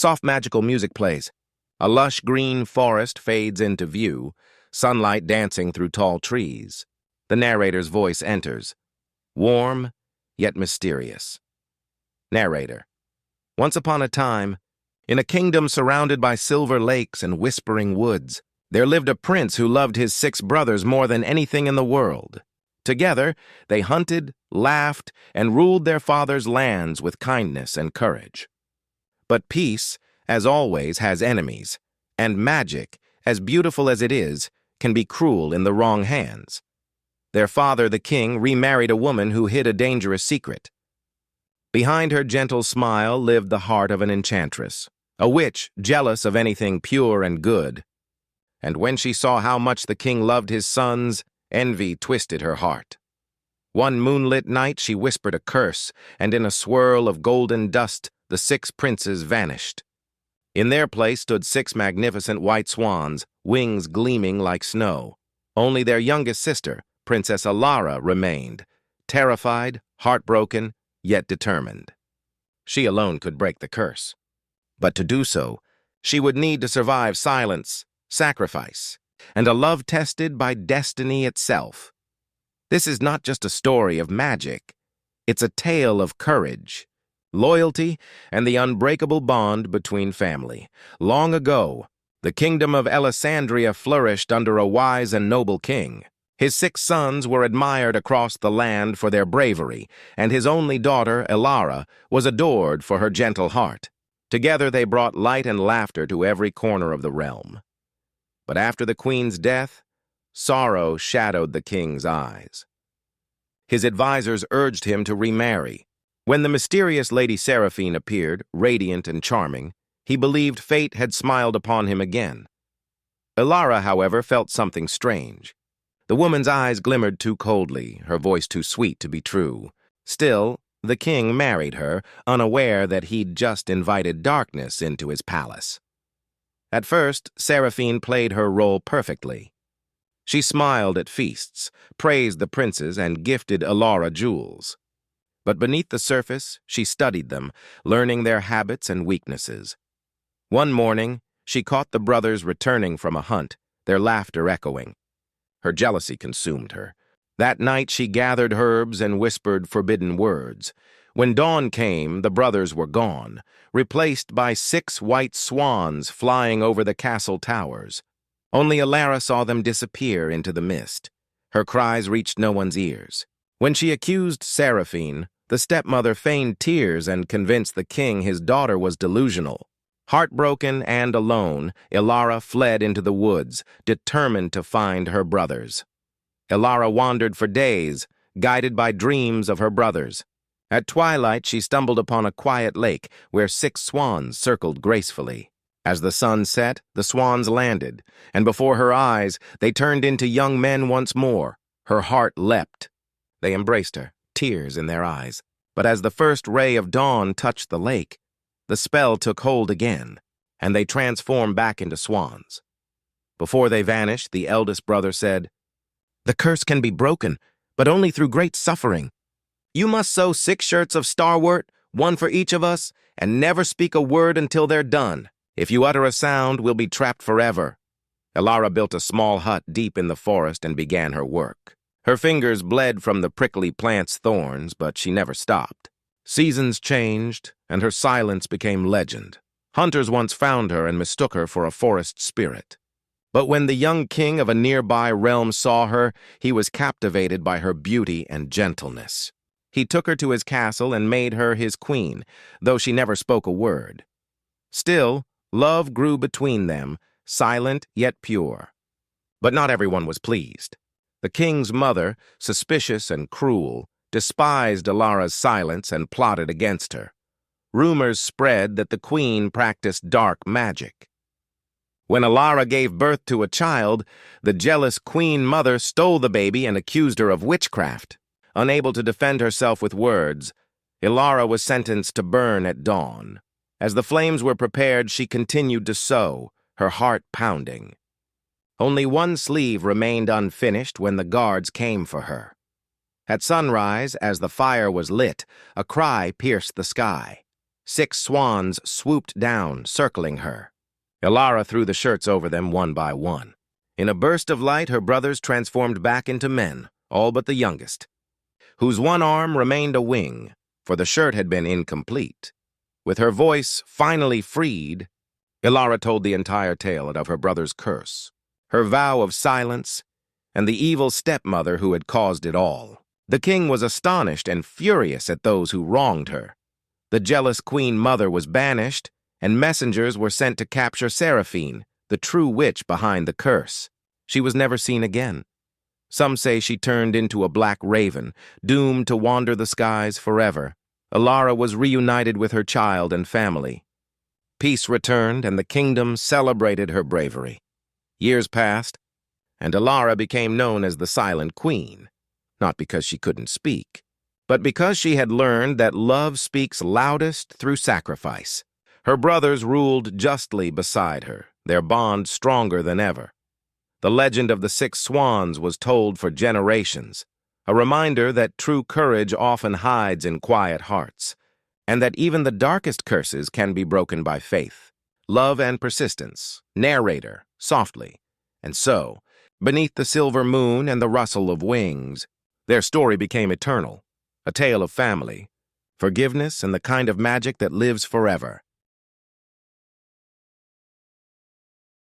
Soft magical music plays. A lush green forest fades into view, sunlight dancing through tall trees. The narrator's voice enters, warm yet mysterious. Narrator. Once upon a time, in a kingdom surrounded by silver lakes and whispering woods, there lived a prince who loved his 6 brothers more than anything in the world. Together, they hunted, laughed, and ruled their father's lands with kindness and courage. But peace, as always, has enemies, and magic, as beautiful as it is, can be cruel in the wrong hands. Their father, the king, remarried a woman who hid a dangerous secret. Behind her gentle smile lived the heart of an enchantress, a witch jealous of anything pure and good. And when she saw how much the king loved his sons, envy twisted her heart. One moonlit night she whispered a curse, and in a swirl of golden dust the 6 princes vanished. In their place stood 6 magnificent white swans, wings gleaming like snow. Only their youngest sister, Princess Alara, remained, terrified, heartbroken, yet determined. She alone could break the curse. But to do so, she would need to survive silence, sacrifice, and a love tested by destiny itself. This is not just a story of magic. It's a tale of courage, loyalty, and the unbreakable bond between family. Long ago, the kingdom of Alessandria flourished under a wise and noble king. His 6 sons were admired across the land for their bravery, and his only daughter, Alara, was adored for her gentle heart. Together they brought light and laughter to every corner of the realm. But after the queen's death, sorrow shadowed the king's eyes. His advisors urged him to remarry. When the mysterious Lady Seraphine appeared, radiant and charming, he believed fate had smiled upon him again. Alara, however, felt something strange. The woman's eyes glimmered too coldly, her voice too sweet to be true. Still, the king married her, unaware that he'd just invited darkness into his palace. At first, Seraphine played her role perfectly. She smiled at feasts, praised the princes, and gifted Alara jewels. But beneath the surface, she studied them, learning their habits and weaknesses. One morning, she caught the brothers returning from a hunt, their laughter echoing. Her jealousy consumed her. That night she gathered herbs and whispered forbidden words. When dawn came, the brothers were gone, replaced by 6 white swans flying over the castle towers. Only Alara saw them disappear into the mist. Her cries reached no one's ears. When she accused Seraphine, the stepmother feigned tears and convinced the king his daughter was delusional. Heartbroken and alone, Alara fled into the woods, determined to find her brothers. Alara wandered for days, guided by dreams of her brothers. At twilight, she stumbled upon a quiet lake where 6 swans circled gracefully. As the sun set, the swans landed, and before her eyes, they turned into young men once more. Her heart leapt. They embraced her, tears in their eyes. But as the first ray of dawn touched the lake, the spell took hold again, and they transformed back into swans. Before they vanished, the eldest brother said, "The curse can be broken, but only through great suffering. You must sew 6 shirts of starwort, 1 for each of us, and never speak a word until they're done. If you utter a sound, we'll be trapped forever." Alara built a small hut deep in the forest and began her work. Her fingers bled from the prickly plant's thorns, but she never stopped. Seasons changed, and her silence became legend. Hunters once found her and mistook her for a forest spirit. But when the young king of a nearby realm saw her, he was captivated by her beauty and gentleness. He took her to his castle and made her his queen, though she never spoke a word. Still, love grew between them, silent yet pure. But not everyone was pleased. The king's mother, suspicious and cruel, despised Alara's silence and plotted against her. Rumors spread that the queen practiced dark magic. When Alara gave birth to a child, the jealous queen mother stole the baby and accused her of witchcraft. Unable to defend herself with words, Alara was sentenced to burn at dawn. As the flames were prepared, she continued to sew, her heart pounding. Only one sleeve remained unfinished when the guards came for her. At sunrise, as the fire was lit, a cry pierced the sky. 6 swans swooped down, circling her. Ilara threw the shirts over them one by one. In a burst of light, her brothers transformed back into men, all but the youngest, whose one arm remained a wing, for the shirt had been incomplete. With her voice finally freed, Ilara told the entire tale of her brother's curse, her vow of silence, and the evil stepmother who had caused it all. The king was astonished and furious at those who wronged her. The jealous queen mother was banished, and messengers were sent to capture Seraphine, the true witch behind the curse. She was never seen again. Some say she turned into a black raven, doomed to wander the skies forever. Ilara was reunited with her child and family. Peace returned, and the kingdom celebrated her bravery. Years passed, and Ilara became known as the Silent Queen, not because she couldn't speak, but because she had learned that love speaks loudest through sacrifice. Her brothers ruled justly beside her, their bond stronger than ever. The legend of the 6 swans was told for generations, a reminder that true courage often hides in quiet hearts, and that even the darkest curses can be broken by faith, love, and persistence. Narrator, softly. And so, beneath the silver moon and the rustle of wings, their story became eternal, a tale of family, forgiveness, and the kind of magic that lives forever.